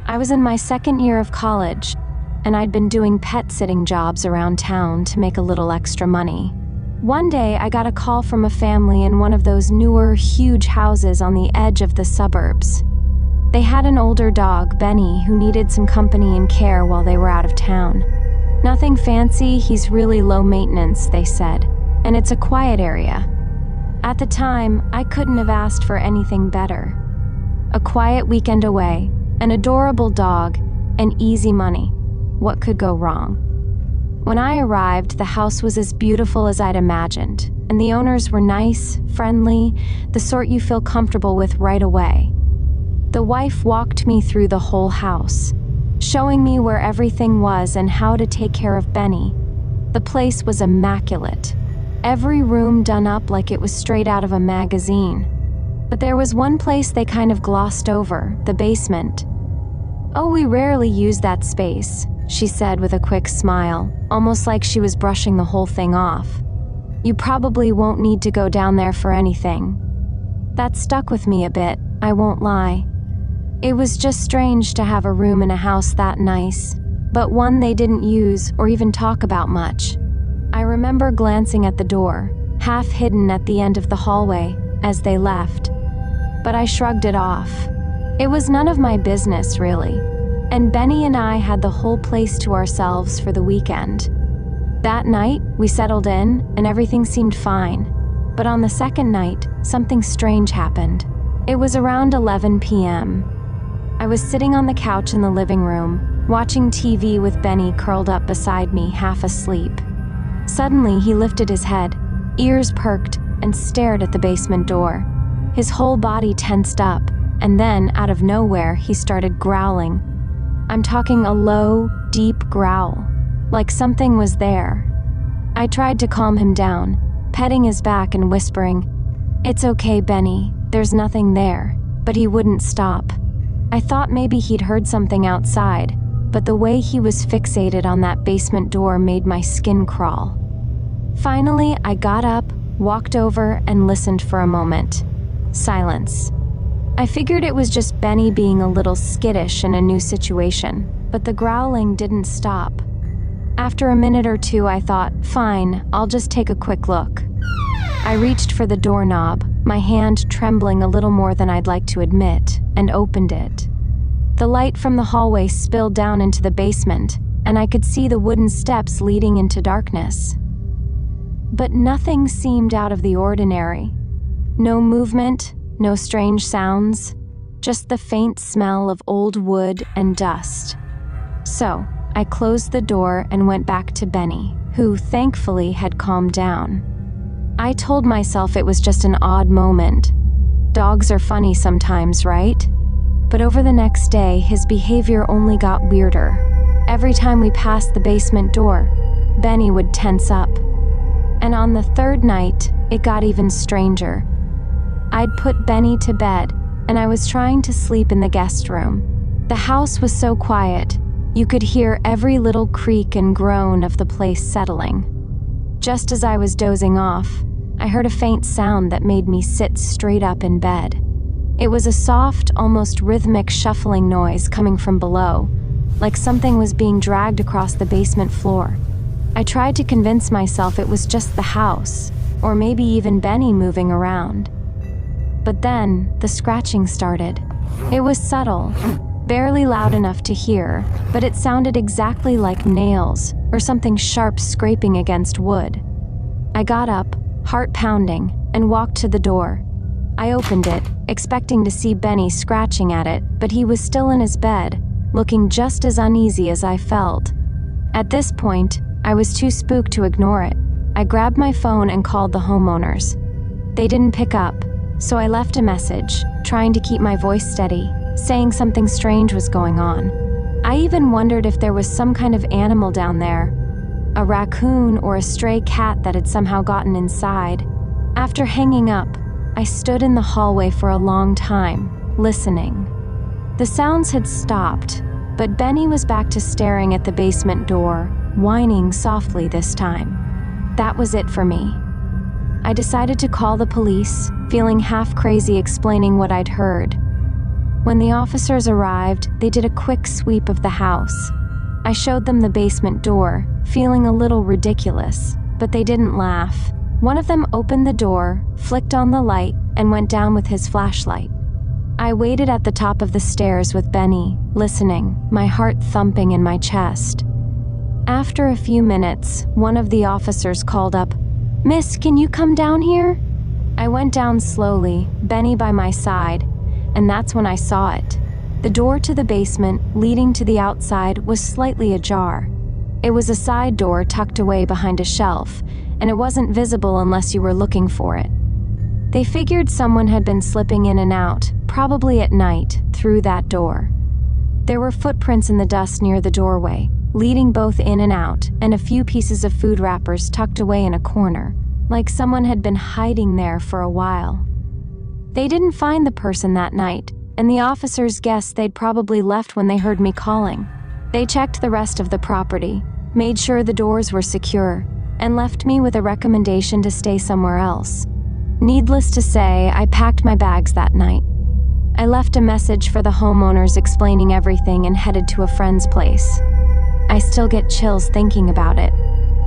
I was in my second year of college, and I'd been doing pet sitting jobs around town to make a little extra money. One day, I got a call from a family in one of those newer, huge houses on the edge of the suburbs. They had an older dog, Benny, who needed some company and care while they were out of town. Nothing fancy, he's really low maintenance, they said, and it's a quiet area. At the time, I couldn't have asked for anything better. A quiet weekend away, an adorable dog, and easy money. What could go wrong? When I arrived, the house was as beautiful as I'd imagined, and the owners were nice, friendly, the sort you feel comfortable with right away. The wife walked me through the whole house, showing me where everything was and how to take care of Benny. The place was immaculate, every room done up like it was straight out of a magazine. But there was one place they kind of glossed over, the basement. "Oh, we rarely use that space," she said with a quick smile, almost like she was brushing the whole thing off. "You probably won't need to go down there for anything." That stuck with me a bit, I won't lie. It was just strange to have a room in a house that nice, but one they didn't use or even talk about much. I remember glancing at the door, half hidden at the end of the hallway, as they left. But I shrugged it off. It was none of my business, really. And Benny and I had the whole place to ourselves for the weekend. That night, we settled in, and everything seemed fine. But on the second night, something strange happened. It was around 11 p.m. I was sitting on the couch in the living room, watching TV with Benny curled up beside me, half asleep. Suddenly, he lifted his head, ears perked, and stared at the basement door. His whole body tensed up, and then, out of nowhere, he started growling. I'm talking a low, deep growl, like something was there. I tried to calm him down, petting his back and whispering, "It's okay, Benny, there's nothing there," but he wouldn't stop. I thought maybe he'd heard something outside, but the way he was fixated on that basement door made my skin crawl. Finally, I got up, walked over, and listened for a moment. Silence. I figured it was just Benny being a little skittish in a new situation, but the growling didn't stop. After a minute or two, I thought, fine, I'll just take a quick look. I reached for the doorknob, my hand trembling a little more than I'd like to admit, and opened it. The light from the hallway spilled down into the basement, and I could see the wooden steps leading into darkness. But nothing seemed out of the ordinary. No movement, no strange sounds, just the faint smell of old wood and dust. So, I closed the door and went back to Benny, who thankfully had calmed down. I told myself it was just an odd moment. Dogs are funny sometimes, right? But over the next day, his behavior only got weirder. Every time we passed the basement door, Benny would tense up. And on the third night, it got even stranger. I'd put Benny to bed, and I was trying to sleep in the guest room. The house was so quiet, you could hear every little creak and groan of the place settling. Just as I was dozing off, I heard a faint sound that made me sit straight up in bed. It was a soft, almost rhythmic shuffling noise coming from below, like something was being dragged across the basement floor. I tried to convince myself it was just the house, or maybe even Benny moving around. But then, the scratching started. It was subtle, barely loud enough to hear, but it sounded exactly like nails or something sharp scraping against wood. I got up, heart pounding, and walked to the door. I opened it, expecting to see Benny scratching at it, but he was still in his bed, looking just as uneasy as I felt. At this point, I was too spooked to ignore it. I grabbed my phone and called the homeowners. They didn't pick up, so I left a message, trying to keep my voice steady, saying something strange was going on. I even wondered if there was some kind of animal down there, a raccoon or a stray cat that had somehow gotten inside. After hanging up, I stood in the hallway for a long time, listening. The sounds had stopped, but Benny was back to staring at the basement door, whining softly this time. That was it for me. I decided to call the police, feeling half crazy explaining what I'd heard. When the officers arrived, they did a quick sweep of the house. I showed them the basement door, feeling a little ridiculous, but they didn't laugh. One of them opened the door, flicked on the light, and went down with his flashlight. I waited at the top of the stairs with Benny, listening, my heart thumping in my chest. After a few minutes, one of the officers called up, "Miss, can you come down here?" I went down slowly, Benny by my side, and that's when I saw it. The door to the basement, leading to the outside, was slightly ajar. It was a side door tucked away behind a shelf, and it wasn't visible unless you were looking for it. They figured someone had been slipping in and out, probably at night, through that door. There were footprints in the dust near the doorway, leading both in and out, and a few pieces of food wrappers tucked away in a corner, like someone had been hiding there for a while. They didn't find the person that night, and the officers guessed they'd probably left when they heard me calling. They checked the rest of the property, made sure the doors were secure, and left me with a recommendation to stay somewhere else. Needless to say, I packed my bags that night. I left a message for the homeowners explaining everything and headed to a friend's place. I still get chills thinking about it.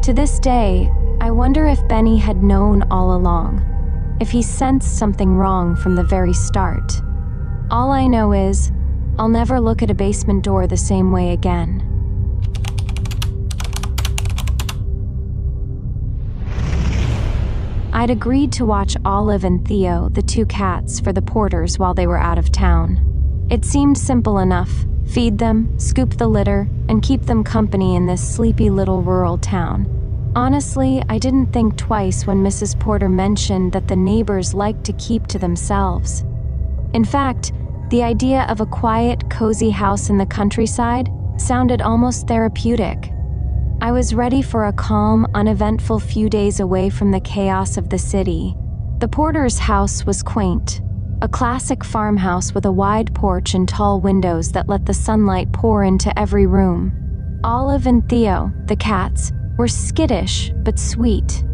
To this day, I wonder if Benny had known all along, if he sensed something wrong from the very start. All I know is, I'll never look at a basement door the same way again. I'd agreed to watch Olive and Theo, the two cats, for the Porters while they were out of town. It seemed simple enough: feed them, scoop the litter, and keep them company in this sleepy little rural town. Honestly, I didn't think twice when Mrs. Porter mentioned that the neighbors liked to keep to themselves. In fact, the idea of a quiet, cozy house in the countryside sounded almost therapeutic. I was ready for a calm, uneventful few days away from the chaos of the city. The Porter's house was quaint, a classic farmhouse with a wide porch and tall windows that let the sunlight pour into every room. Olive and Theo, the cats, were skittish but sweet.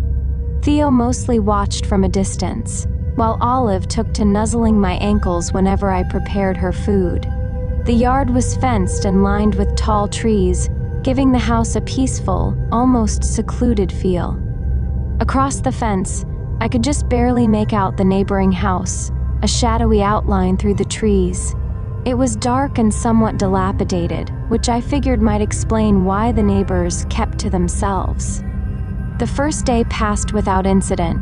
Theo mostly watched from a distance, while Olive took to nuzzling my ankles whenever I prepared her food. The yard was fenced and lined with tall trees, giving the house a peaceful, almost secluded feel. Across the fence, I could just barely make out the neighboring house, a shadowy outline through the trees. It was dark and somewhat dilapidated, which I figured might explain why the neighbors kept to themselves. The first day passed without incident.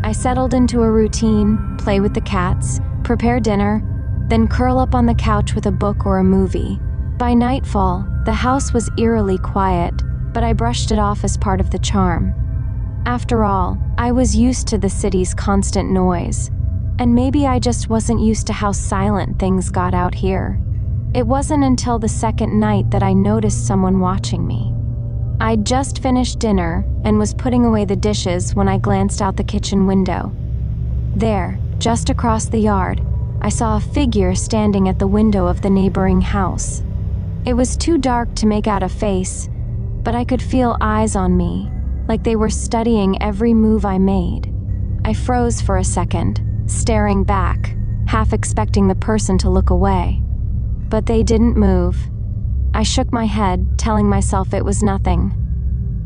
I settled into a routine, play with the cats, prepare dinner, then curl up on the couch with a book or a movie. By nightfall, the house was eerily quiet, but I brushed it off as part of the charm. After all, I was used to the city's constant noise, and maybe I just wasn't used to how silent things got out here. It wasn't until the second night that I noticed someone watching me. I'd just finished dinner and was putting away the dishes when I glanced out the kitchen window. There, just across the yard, I saw a figure standing at the window of the neighboring house. It was too dark to make out a face, but I could feel eyes on me, like they were studying every move I made. I froze for a second, staring back, half expecting the person to look away. But they didn't move. I shook my head, telling myself it was nothing.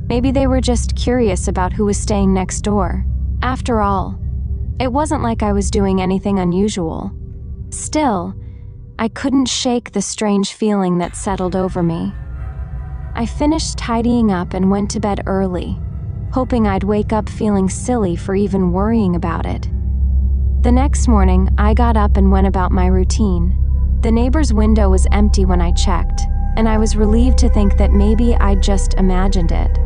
Maybe they were just curious about who was staying next door. After all, it wasn't like I was doing anything unusual. Still, I couldn't shake the strange feeling that settled over me. I finished tidying up and went to bed early, hoping I'd wake up feeling silly for even worrying about it. The next morning, I got up and went about my routine. The neighbor's window was empty when I checked, and I was relieved to think that maybe I'd just imagined it.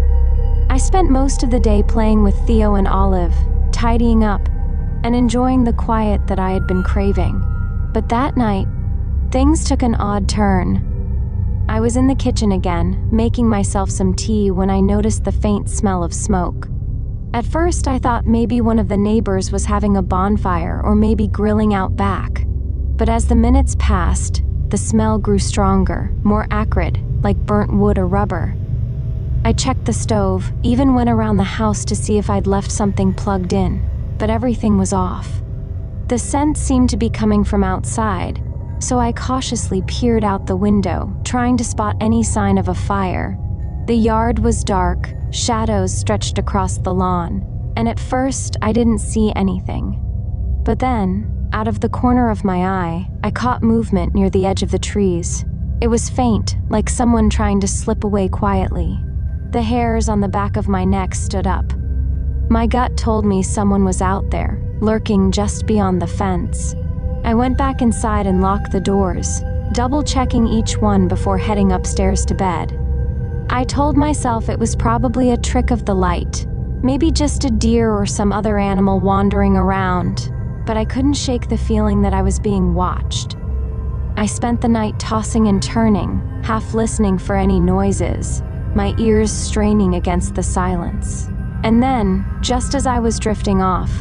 I spent most of the day playing with Theo and Olive, tidying up, and enjoying the quiet that I had been craving. But that night, things took an odd turn. I was in the kitchen again, making myself some tea when I noticed the faint smell of smoke. At first, I thought maybe one of the neighbors was having a bonfire or maybe grilling out back. But as the minutes passed, the smell grew stronger, more acrid, like burnt wood or rubber. I checked the stove, even went around the house to see if I'd left something plugged in, but everything was off. The scent seemed to be coming from outside, so I cautiously peered out the window, trying to spot any sign of a fire. The yard was dark, shadows stretched across the lawn, and at first I didn't see anything. But then, out of the corner of my eye, I caught movement near the edge of the trees. It was faint, like someone trying to slip away quietly. The hairs on the back of my neck stood up. My gut told me someone was out there, lurking just beyond the fence. I went back inside and locked the doors, double-checking each one before heading upstairs to bed. I told myself it was probably a trick of the light, maybe just a deer or some other animal wandering around, but I couldn't shake the feeling that I was being watched. I spent the night tossing and turning, half listening for any noises, my ears straining against the silence. And then, just as I was drifting off,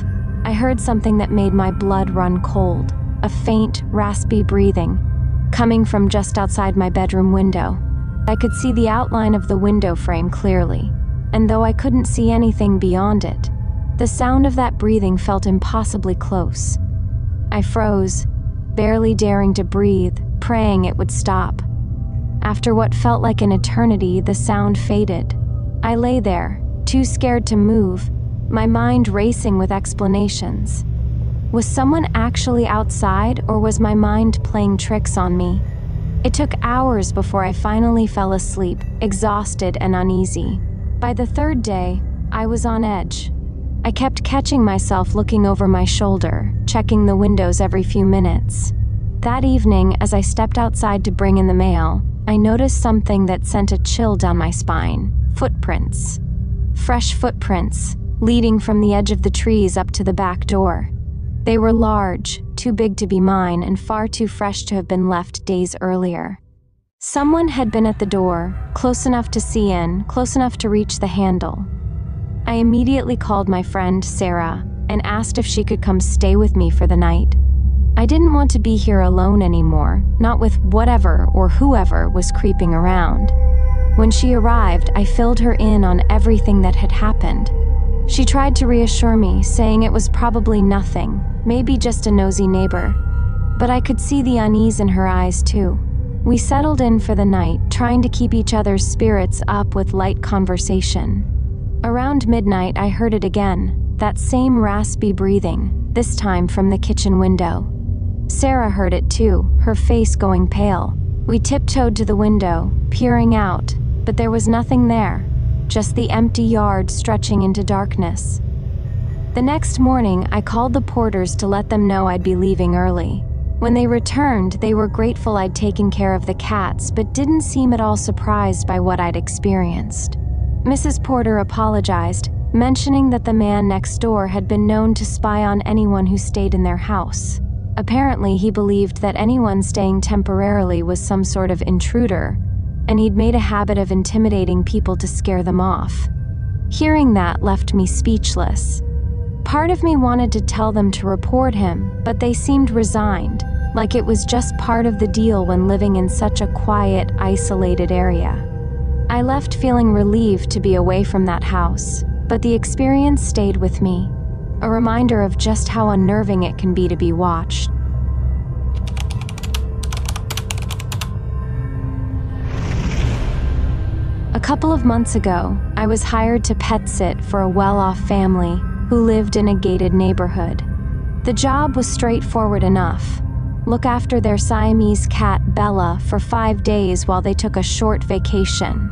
I heard something that made my blood run cold, a faint, raspy breathing, coming from just outside my bedroom window. I could see the outline of the window frame clearly, and though I couldn't see anything beyond it, the sound of that breathing felt impossibly close. I froze, barely daring to breathe, praying it would stop. After what felt like an eternity, the sound faded. I lay there, too scared to move, my mind racing with explanations. Was someone actually outside, or was my mind playing tricks on me? It took hours before I finally fell asleep, exhausted and uneasy. By the third day, I was on edge. I kept catching myself looking over my shoulder, checking the windows every few minutes. That evening, as I stepped outside to bring in the mail, I noticed something that sent a chill down my spine. Footprints. Fresh footprints, leading from the edge of the trees up to the back door. They were large, too big to be mine, and far too fresh to have been left days earlier. Someone had been at the door, close enough to see in, close enough to reach the handle. I immediately called my friend, Sarah, and asked if she could come stay with me for the night. I didn't want to be here alone anymore, not with whatever or whoever was creeping around. When she arrived, I filled her in on everything that had happened. She tried to reassure me, saying it was probably nothing, maybe just a nosy neighbor. But I could see the unease in her eyes too. We settled in for the night, trying to keep each other's spirits up with light conversation. Around midnight, I heard it again, that same raspy breathing, this time from the kitchen window. Sarah heard it too, her face going pale. We tiptoed to the window, peering out, but there was nothing there, just the empty yard stretching into darkness. The next morning, I called the porters to let them know I'd be leaving early. When they returned, they were grateful I'd taken care of the cats, but didn't seem at all surprised by what I'd experienced. Mrs. Porter apologized, mentioning that the man next door had been known to spy on anyone who stayed in their house. Apparently, he believed that anyone staying temporarily was some sort of intruder, and he'd made a habit of intimidating people to scare them off. Hearing that left me speechless. Part of me wanted to tell them to report him, but they seemed resigned, like it was just part of the deal when living in such a quiet, isolated area. I left feeling relieved to be away from that house, but the experience stayed with me, a reminder of just how unnerving it can be to be watched. A couple of months ago, I was hired to pet sit for a well-off family who lived in a gated neighborhood. The job was straightforward enough. Look after their Siamese cat, Bella, for 5 days while they took a short vacation.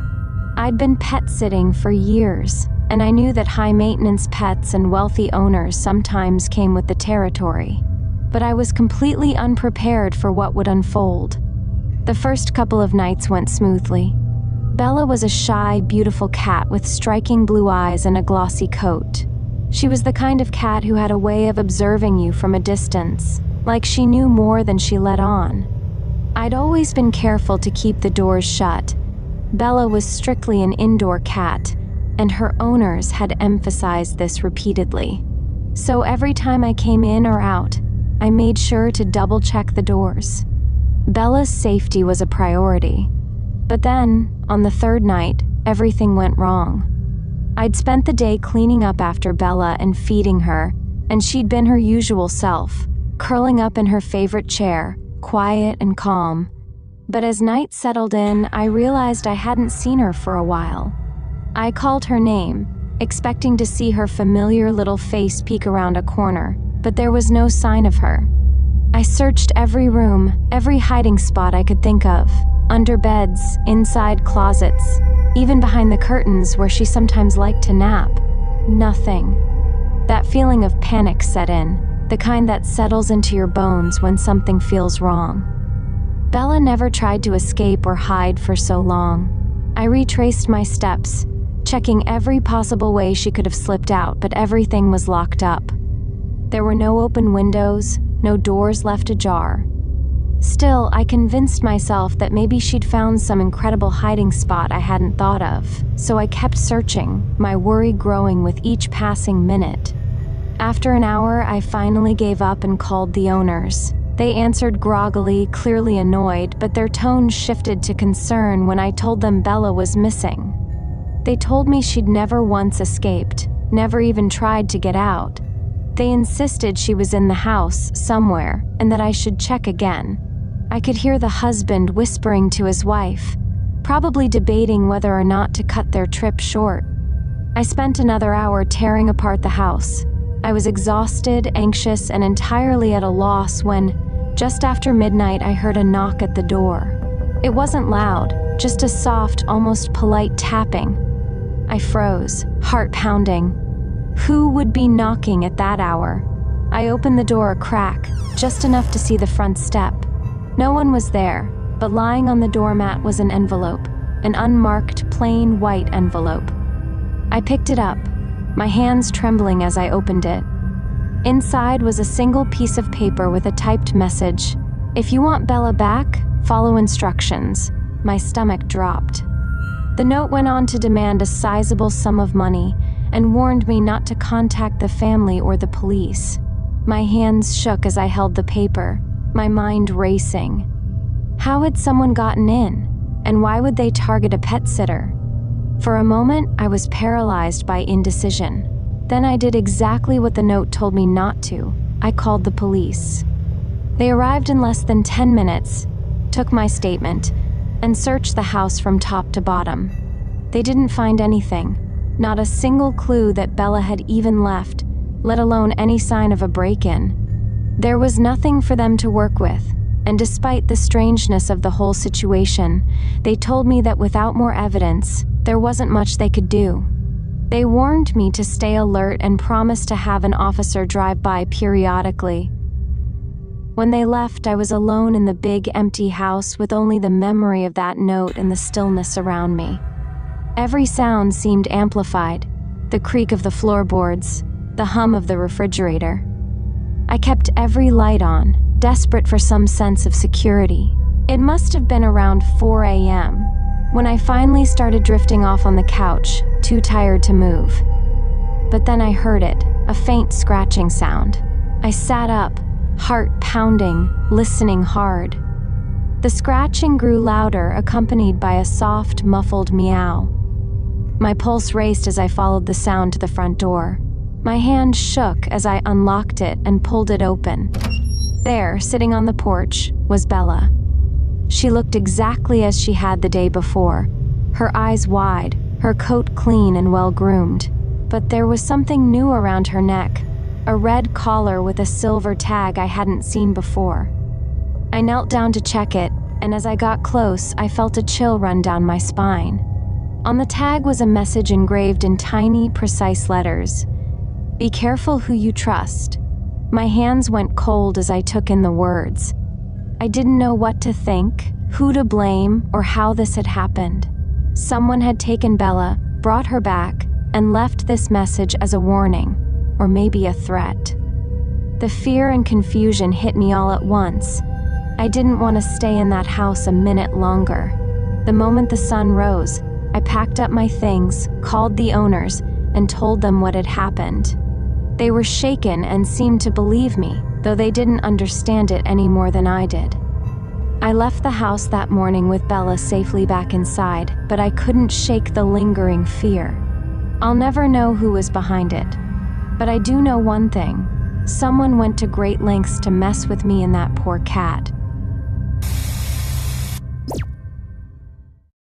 I'd been pet sitting for years, and I knew that high-maintenance pets and wealthy owners sometimes came with the territory. But I was completely unprepared for what would unfold. The first couple of nights went smoothly. Bella was a shy, beautiful cat with striking blue eyes and a glossy coat. She was the kind of cat who had a way of observing you from a distance, like she knew more than she let on. I'd always been careful to keep the doors shut. Bella was strictly an indoor cat, and her owners had emphasized this repeatedly. So every time I came in or out, I made sure to double-check the doors. Bella's safety was a priority. But then, on the third night, everything went wrong. I'd spent the day cleaning up after Bella and feeding her, and she'd been her usual self, curling up in her favorite chair, quiet and calm. But as night settled in, I realized I hadn't seen her for a while. I called her name, expecting to see her familiar little face peek around a corner, but there was no sign of her. I searched every room, every hiding spot I could think of, under beds, inside closets, even behind the curtains where she sometimes liked to nap. Nothing. That feeling of panic set in, the kind that settles into your bones when something feels wrong. Bella never tried to escape or hide for so long. I retraced my steps, checking every possible way she could have slipped out, but everything was locked up. There were no open windows, no doors left ajar. Still, I convinced myself that maybe she'd found some incredible hiding spot I hadn't thought of, so I kept searching, my worry growing with each passing minute. After an hour, I finally gave up and called the owners. They answered groggily, clearly annoyed, but their tone shifted to concern when I told them Bella was missing. They told me she'd never once escaped, never even tried to get out. They insisted she was in the house, somewhere, and that I should check again. I could hear the husband whispering to his wife, probably debating whether or not to cut their trip short. I spent another hour tearing apart the house. I was exhausted, anxious, and entirely at a loss when, just after midnight, I heard a knock at the door. It wasn't loud, just a soft, almost polite tapping. I froze, heart pounding. Who would be knocking at that hour? I opened the door a crack, just enough to see the front step. No one was there, but lying on the doormat was an envelope, an unmarked, plain white envelope. I picked it up, my hands trembling as I opened it. Inside was a single piece of paper with a typed message. "If you want Bella back, follow instructions." My stomach dropped. The note went on to demand a sizable sum of money and warned me not to contact the family or the police. My hands shook as I held the paper, my mind racing. How had someone gotten in? And why would they target a pet sitter? For a moment, I was paralyzed by indecision. Then I did exactly what the note told me not to. I called the police. They arrived in less than 10 minutes, took my statement, and searched the house from top to bottom. They didn't find anything, not a single clue that Bella had even left, let alone any sign of a break-in. There was nothing for them to work with, and despite the strangeness of the whole situation, they told me that without more evidence, there wasn't much they could do. They warned me to stay alert and promised to have an officer drive by periodically. When they left, I was alone in the big, empty house with only the memory of that note and the stillness around me. Every sound seemed amplified, the creak of the floorboards, the hum of the refrigerator. I kept every light on, desperate for some sense of security. It must have been around 4 a.m. when I finally started drifting off on the couch, too tired to move. But then I heard it, a faint scratching sound. I sat up, heart pounding, listening hard. The scratching grew louder, accompanied by a soft, muffled meow. My pulse raced as I followed the sound to the front door. My hand shook as I unlocked it and pulled it open. There, sitting on the porch, was Bella. She looked exactly as she had the day before, her eyes wide, her coat clean and well-groomed. But there was something new around her neck, a red collar with a silver tag I hadn't seen before. I knelt down to check it, and as I got close, I felt a chill run down my spine. On the tag was a message engraved in tiny, precise letters. "Be careful who you trust." My hands went cold as I took in the words. I didn't know what to think, who to blame, or how this had happened. Someone had taken Bella, brought her back, and left this message as a warning, or maybe a threat. The fear and confusion hit me all at once. I didn't want to stay in that house a minute longer. The moment the sun rose, I packed up my things, called the owners, and told them what had happened. They were shaken and seemed to believe me, though they didn't understand it any more than I did. I left the house that morning with Bella safely back inside, but I couldn't shake the lingering fear. I'll never know who was behind it. But I do know one thing. Someone went to great lengths to mess with me and that poor cat.